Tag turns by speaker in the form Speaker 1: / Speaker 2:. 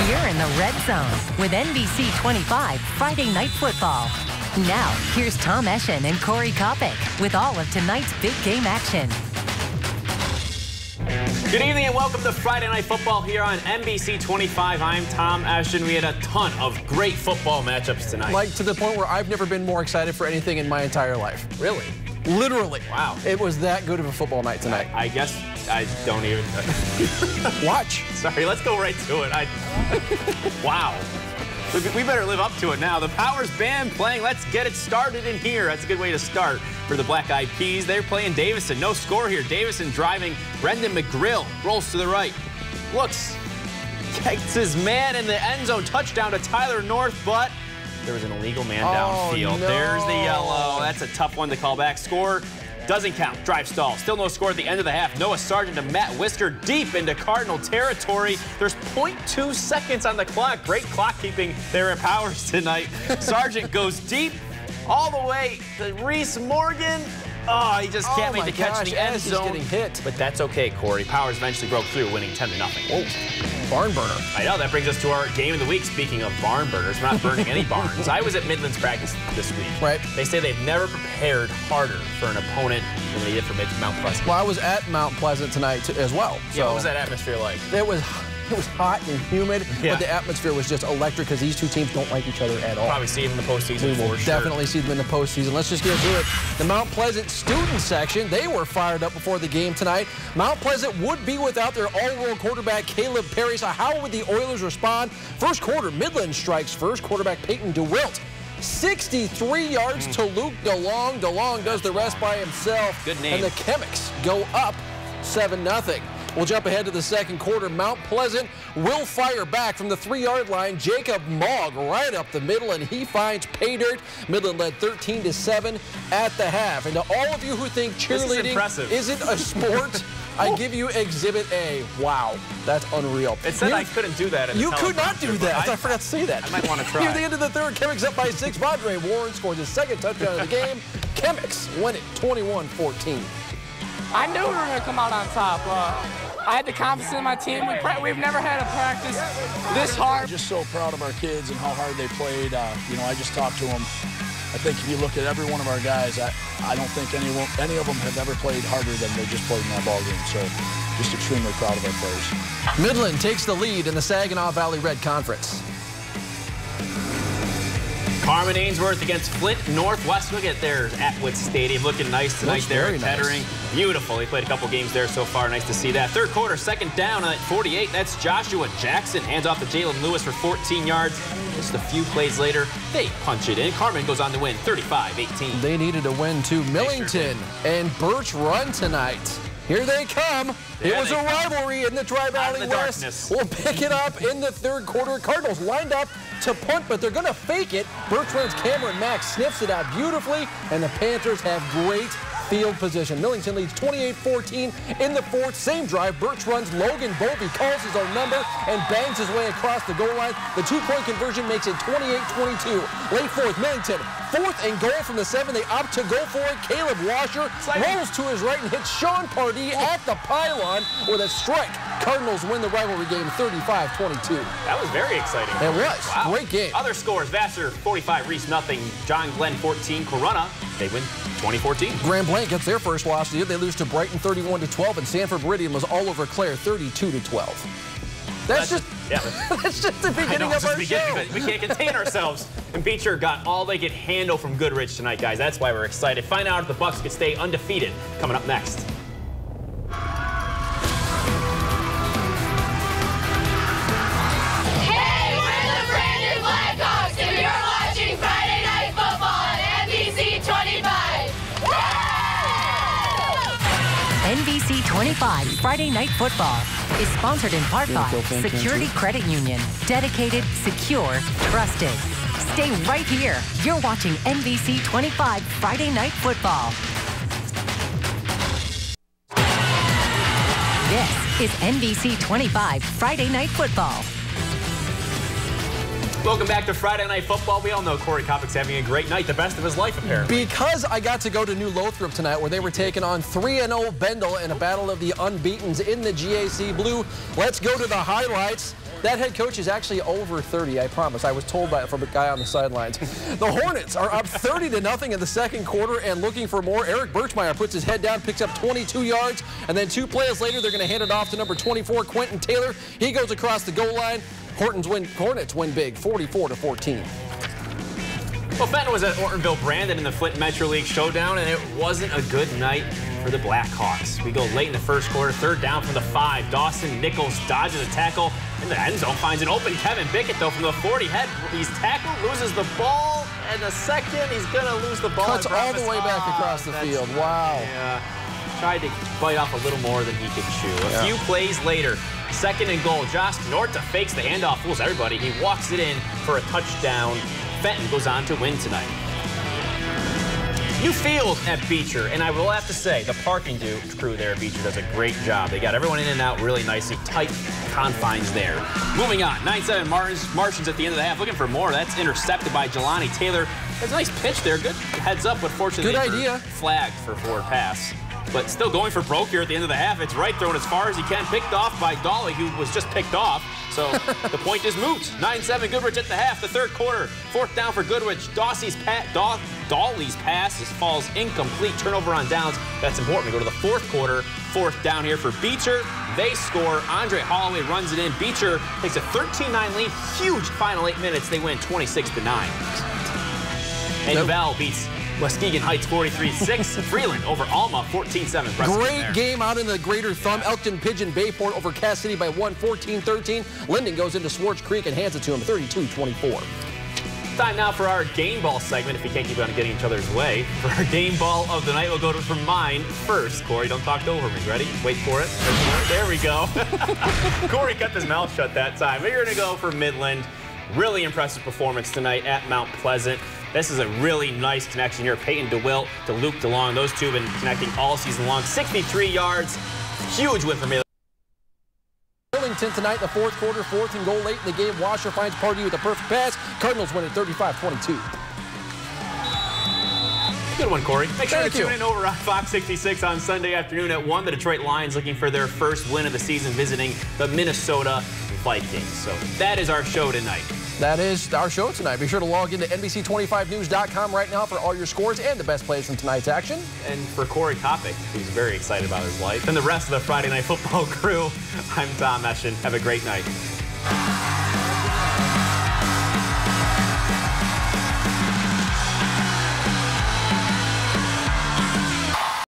Speaker 1: You're in the red zone with NBC 25 Friday Night Football. Now, here's Tom Eschen and Corey Kopic with all of tonight's big game action.
Speaker 2: Good evening and welcome to Friday Night Football here on NBC 25. I'm Tom Eschen. We had a ton of great football matchups tonight.
Speaker 3: Like to the point where I've never been more excited for anything in my entire life.
Speaker 2: Really?
Speaker 3: Literally.
Speaker 2: Wow.
Speaker 3: It was that good of a football night tonight.
Speaker 2: I guess I don't even...
Speaker 3: Watch.
Speaker 2: Sorry, let's go right to it. Wow. We better live up to it now. The Powers Band playing Let's Get It Started in Here. That's a good way to start for the Black Eyed Peas. They're playing Davison. No score here. Davison driving. Brendan McGrill rolls to the right. Looks. Gets his man in the end zone. Touchdown to Tyler North, but there was an illegal man downfield.
Speaker 3: No.
Speaker 2: There's the yellow. That's a tough one to call back. Score doesn't count. Drive stall. Still no score at the end of the half. Noah Sargent to Matt Whisker deep into Cardinal territory. There's 0.2 seconds on the clock. Great clock keeping there at Powers tonight. Sargent goes deep all the way to Reese Morgan. Oh, he just can't make the catch in the end zone.
Speaker 3: Getting hit.
Speaker 2: But that's okay, Corey. Powers eventually broke through, winning 10-0.
Speaker 3: Whoa. Barn burner.
Speaker 2: I know. That brings us to our game of the week. Speaking of barn burners, we're not burning any barns. I was at Midland's practice this week.
Speaker 3: Right.
Speaker 2: They say they've never prepared harder for an opponent than they did for Mount Pleasant.
Speaker 3: Well, I was at Mount Pleasant tonight as well.
Speaker 2: Yeah, what was that atmosphere like?
Speaker 3: It was hot and humid,
Speaker 2: Yeah.
Speaker 3: but the atmosphere was just electric because these two teams don't like each other at all.
Speaker 2: Probably see them in the postseason.
Speaker 3: We will definitely see them in the postseason. Let's just get to it. The Mount Pleasant student section, they were fired up before the game tonight. Mount Pleasant would be without their all-world quarterback, Caleb Perry. So how would the Oilers respond? First quarter, Midland strikes first. Quarterback Peyton DeWilt. 63 yards to Luke DeLong. DeLong does the rest by himself.
Speaker 2: Good name.
Speaker 3: And the Chemics go up 7-0. We'll jump ahead to the second quarter. Mount Pleasant will fire back from the 3-yard line. Jacob Mogg right up the middle, and he finds pay dirt. Midland led 13-7 at the half. And to all of you who think cheerleading isn't a sport, I give you Exhibit A. Wow, that's unreal.
Speaker 2: It said I couldn't do that.
Speaker 3: You could not do that. I forgot to say that.
Speaker 2: I might want to try.
Speaker 3: Near the end of the third, Chemics up by 6. Padre Warren scores his second touchdown of the game. Chemics win it 21-14.
Speaker 4: I knew we were going to come out on top. I had the confidence in my team. We've never had a practice this hard.
Speaker 5: Just so proud of our kids and how hard they played. I just talked to them. I think if you look at every one of our guys, I don't think any of them have ever played harder than they just played in that ball game. So just extremely proud of our players.
Speaker 3: Midland takes the lead in the Saginaw Valley Red Conference.
Speaker 2: Carman Ainsworth against Flint Northwest. Look at their Atwood Stadium looking nice tonight there at Kettering. Nice. Beautiful. They played a couple games there so far. Nice to see that. Third quarter, second down at 48. That's Joshua Jackson. Hands off to Jalen Lewis for 14 yards. Just a few plays later, they punch it in. Carman goes on to win 35-18.
Speaker 3: They needed a win too. Millington and Birch Run tonight. Here they come. It was a rivalry in the Tri-Valley West.
Speaker 2: Darkness.
Speaker 3: We'll pick it up in the third quarter. Cardinals lined up to punt, but they're going to fake it. Birch Run's Cameron Mack sniffs it out beautifully, and the Panthers have great field position. Millington leads 28-14 in the fourth. Same drive. Birch Run's Logan Bovey calls his own number and bangs his way across the goal line. The two-point conversion makes it 28-22. Late fourth, Millington. Fourth and goal from the 7. They opt to go for it. Caleb Washer rolls to his right and hits Sean Pardee at the pylon with a strike. Cardinals win the rivalry game 35-22.
Speaker 2: That was very exciting.
Speaker 3: It was.
Speaker 2: Wow.
Speaker 3: Great game.
Speaker 2: Other scores, Vassar 45, Reese nothing. John Glenn 14, Corunna. They win 2014.
Speaker 3: Grand Blanc gets their first loss of the year. They lose to Brighton 31-12, and Sanford Meridian was all over Clare 32-12. That's just the beginning of our show.
Speaker 2: We can't contain ourselves. And Beecher got all they could handle from Goodrich tonight, guys. That's why we're excited. Find out if the Bucks could stay undefeated. Coming up next.
Speaker 6: Hey, we're the Brandon Blackhawks, and you're watching Friday Night Football on NBC 25.
Speaker 1: NBC 25 Friday Night Football is sponsored in part by Security Credit Union. Dedicated, secure, trusted. Stay right here. You're watching NBC 25 Friday Night Football. This is NBC 25 Friday Night Football.
Speaker 2: Welcome back to Friday Night Football. We all know Corey Kopic's having a great night, the best of his life, apparently.
Speaker 3: Because I got to go to New Lothrop tonight, where they were taking on 3-0 Bendel in a battle of the unbeatens in the GAC Blue. Let's go to the highlights. That head coach is actually over 30, I promise. I was told from a guy on the sidelines. The Hornets are up 30-0 in the second quarter and looking for more. Eric Birchmeier puts his head down, picks up 22 yards, and then 2 plays later, they're going to hand it off to number 24, Quentin Taylor. He goes across the goal line. Hornets win big, 44-14.
Speaker 2: Well, Fenton was at Ortonville Brandon in the Flint Metro League Showdown, and it wasn't a good night for the Blackhawks. We go late in the first quarter, 3rd down from the 5. Dawson Nichols dodges a tackle in the end zone, finds an open Kevin Bickett, though, from the 40. He's tackled, loses the ball, and a second, he's going to lose the ball.
Speaker 3: Cuts all the way back across the field. Wow.
Speaker 2: Yeah. Tried to bite off a little more than he could chew. A few plays later, 2nd and goal. Josh Norta fakes the handoff, fools everybody. He walks it in for a touchdown. Fenton goes on to win tonight. New field at Beecher, and I will have to say, the parking crew there at Beecher does a great job. They got everyone in and out really nicely, tight confines there. Moving on, 9-7 Martians at the end of the half, looking for more. That's intercepted by Jelani Taylor. That's a nice pitch there, good heads up, but fortunately,
Speaker 3: good idea.
Speaker 2: Flagged for forward pass. But still going for broke here at the end of the half. It's right, thrown as far as he can, picked off by Dolly, who was just picked off. So the point is moot. 9-7 Goodrich at the half, the 3rd quarter. 4th down for Goodrich. Dolly's pass falls incomplete. Turnover on downs. That's important. We go to the 4th quarter. 4th down here for Beecher. They score. Andre Holloway runs it in. Beecher takes a 13-9 lead. Huge final 8 minutes. They win 26-9. And Bell beats Muskegon Heights 43-6. Freeland over Alma 14-7.
Speaker 3: Great game out in the Greater Thumb. Elkton Pigeon Bayport over Cass City by 1, 14-13. Linden goes into Swartz Creek and hands it to him 32-24.
Speaker 2: Time now for our game ball segment, if we can't keep on getting each other's way. For our game ball of the night, we'll go for mine first. Corey, don't talk over me. Ready? Wait for it. There we go. Corey kept his mouth shut that time. We're going to go for Midland. Really impressive performance tonight at Mount Pleasant. This is a really nice connection here. Peyton DeWilt to Luke DeLong. Those two have been connecting all season long. 63 yards. Huge win for Midland.
Speaker 3: Burlington tonight in the 4th quarter, 4th and goal late in the game. Washer finds Pardee with a perfect pass. Cardinals win at 35-22.
Speaker 2: Good one, Corey. Make sure to tune in over on Fox 66 on Sunday afternoon at 1. The Detroit Lions looking for their first win of the season, visiting the Minnesota Vikings. So that is our show tonight.
Speaker 3: That is our show tonight. Be sure to log into NBC25news.com right now for all your scores and the best plays from tonight's action.
Speaker 2: And for Corey Kopic, who's very excited about his life, and the rest of the Friday Night Football crew, I'm Tom Eschen. Have a great night.